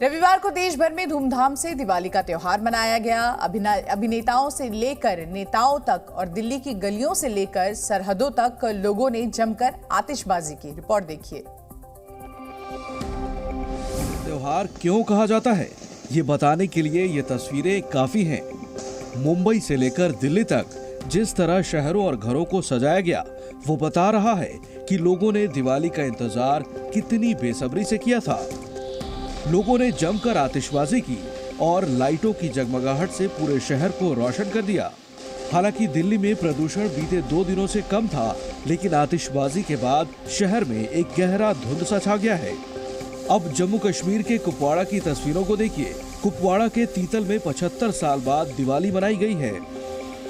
रविवार को देश भर में धूमधाम से दिवाली का त्योहार मनाया गया। अभिनेताओं से लेकर नेताओं तक और दिल्ली की गलियों से लेकर सरहदों तक लोगों ने जमकर आतिशबाजी की। रिपोर्ट देखिए। त्योहार क्यों कहा जाता है, ये बताने के लिए ये तस्वीरें काफी हैं। मुंबई से लेकर दिल्ली तक जिस तरह शहरों और घरों को सजाया गया, वो बता रहा है कि लोगों ने दिवाली का इंतजार कितनी बेसब्री से किया था। लोगों ने जमकर आतिशबाजी की और लाइटों की जगमगाहट से पूरे शहर को रोशन कर दिया। हालांकि दिल्ली में प्रदूषण बीते 2 दिनों से कम था, लेकिन आतिशबाजी के बाद शहर में एक गहरा धुंध सा छा गया है। अब जम्मू कश्मीर के कुपवाड़ा की तस्वीरों को देखिए। कुपवाड़ा के तीतल में 75 साल बाद दिवाली मनाई गई है।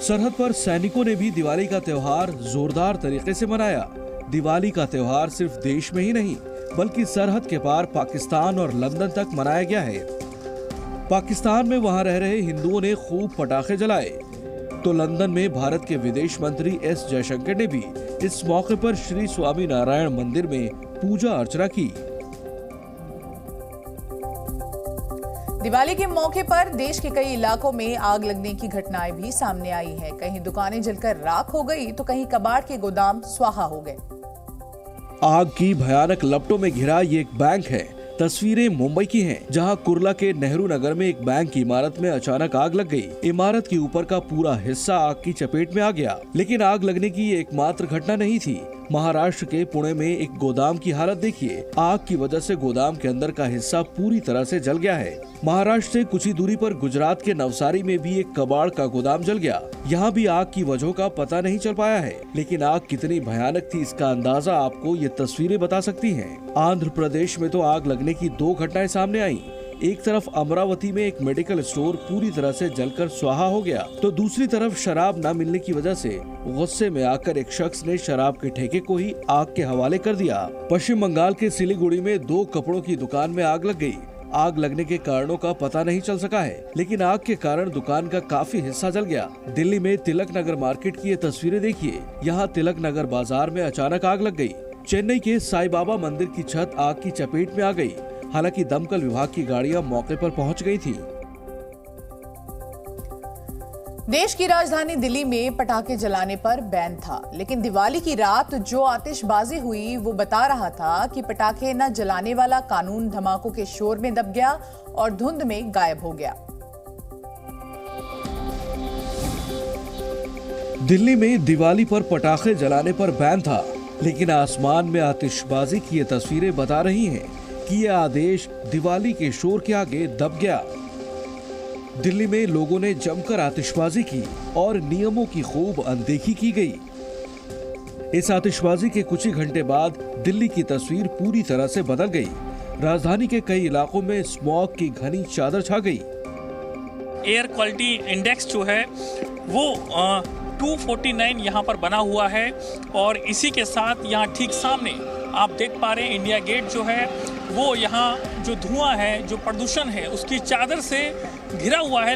सरहद पर सैनिकों ने भी दिवाली का त्योहार जोरदार तरीके से मनाया। दिवाली का त्योहार सिर्फ देश में ही नहीं, बल्कि सरहद के पार पाकिस्तान और लंदन तक मनाया गया है। पाकिस्तान में वहां रह रहे हिंदुओं ने खूब पटाखे जलाए, तो लंदन में भारत के विदेश मंत्री एस जयशंकर ने भी इस मौके पर श्री स्वामी नारायण मंदिर में पूजा अर्चना की। दिवाली के मौके पर देश के कई इलाकों में आग लगने की घटनाएं भी सामने आई हैं। कहीं दुकानें जलकर राख हो गई, तो कहीं कबाड़ के गोदाम स्वाहा हो गए। आग की भयानक लपटों में घिरा ये एक बैंक है। तस्वीरें मुंबई की हैं, जहां कुर्ला के नेहरू नगर में एक बैंक की इमारत में अचानक आग लग गई। इमारत के ऊपर का पूरा हिस्सा आग की चपेट में आ गया। लेकिन आग लगने की ये एकमात्र घटना नहीं थी। महाराष्ट्र के पुणे में एक गोदाम की हालत देखिए। आग की वजह से गोदाम के अंदर का हिस्सा पूरी तरह से जल गया है। महाराष्ट्र से कुछ ही दूरी पर गुजरात के नवसारी में भी एक कबाड़ का गोदाम जल गया। यहाँ भी आग की वजहों का पता नहीं चल पाया है, लेकिन आग कितनी भयानक थी इसका अंदाजा आपको ये तस्वीरें बता सकती हैं। आंध्र प्रदेश में तो आग लगने की 2 घटनाएं सामने आईं। एक तरफ अमरावती में एक मेडिकल स्टोर पूरी तरह से जलकर स्वाहा हो गया, तो दूसरी तरफ शराब न मिलने की वजह से गुस्से में आकर एक शख्स ने शराब के ठेके को ही आग के हवाले कर दिया। पश्चिम बंगाल के सिलीगुड़ी में 2 कपड़ों की दुकान में आग लग गई। आग लगने के कारणों का पता नहीं चल सका है, लेकिन आग के कारण दुकान का काफी हिस्सा जल गया। दिल्ली में तिलक नगर मार्केट की ये तस्वीरें देखिए। यहाँ तिलक नगर बाजार में अचानक आग लग गई। चेन्नई के साई बाबा मंदिर की छत आग की चपेट में आ गई। हालांकि दमकल विभाग की गाड़ियां मौके पर पहुंच गई थी। देश की राजधानी दिल्ली में पटाखे जलाने पर बैन था, लेकिन दिवाली की रात जो आतिशबाजी हुई वो बता रहा था कि पटाखे न जलाने वाला कानून धमाकों के शोर में दब गया और धुंध में गायब हो गया। दिल्ली में दिवाली पर पटाखे जलाने पर बैन था, लेकिन आसमान में आतिशबाजी की ये तस्वीरें बता रही हैं कि ये आदेश दिवाली के शोर के आगे दब गया। दिल्ली में लोगों ने जमकर आतिशबाजी की और नियमों की खूब अनदेखी की गई। इस आतिशबाजी के कुछ ही घंटे बाद दिल्ली की तस्वीर पूरी तरह से बदल गई। राजधानी के कई इलाकों में स्मॉग की घनी चादर छा गई। एयर क्वालिटी इंडेक्स जो है वो 249 यहाँ पर बना हुआ है, और इसी के साथ यहाँ ठीक सामने आप देख पा रहे हैं इंडिया गेट जो है वो यहाँ जो धुआं है, जो प्रदूषण है, उसकी चादर से घिरा हुआ है।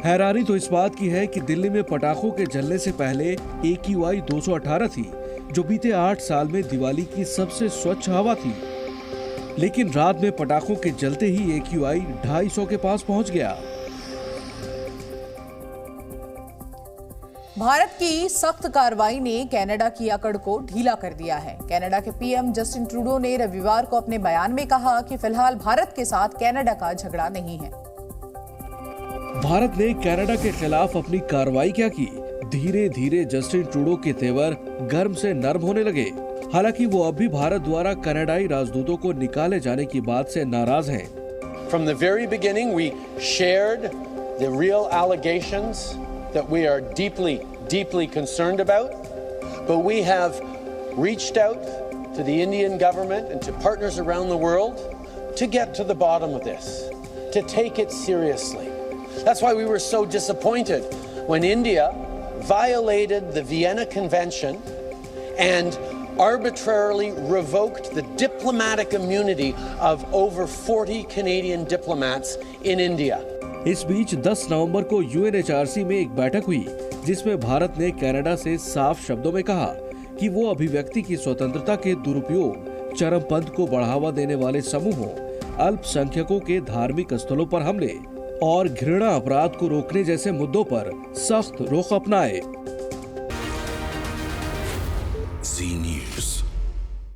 हैरानी तो इस बात की है कि दिल्ली में पटाखों के जलने से पहले AQI 218 थी, जो बीते 8 साल में दिवाली की सबसे स्वच्छ हवा थी। लेकिन रात में पटाखों के जलते ही AQI 250 के पास पहुंच गया। भारत की सख्त कार्रवाई ने कनाडा की अकड़ को ढीला कर दिया है। कनाडा के पीएम जस्टिन ट्रूडो ने रविवार को अपने बयान में कहा कि फिलहाल भारत के साथ कनाडा का झगड़ा नहीं है। भारत ने कनाडा के खिलाफ अपनी कार्रवाई क्या की? धीरे धीरे जस्टिन ट्रूडो के तेवर गर्म से नर्म होने लगे। हालांकि वो अब भी भारत द्वारा कनाडाई राजदूतों को निकाले जाने की बात से नाराज हैं। From the very beginning, we shared the real allegations that we are deeply concerned about, but we have reached out to the Indian government and to partners around the world to get to the bottom of this, to take it seriously. That's why we were so disappointed when India violated the Vienna Convention and arbitrarily revoked the diplomatic immunity of over 40 Canadian diplomats in India. इस बीच 10 नवंबर को UNHRC में एक बैठक हुई, जिसमें भारत ने Canada से साफ शब्दों में कहा कि वो अभिव्यक्ति की स्वतंत्रता के दुरुपयोग, चरमपंथ को बढ़ावा देने वाले समूहों अल्पसंख्यकों के धार्मिक स्थलों पर हमले और घृणा अपराध को रोकने जैसे मुद्दों पर सख्त रुख अपनाए। Zee News।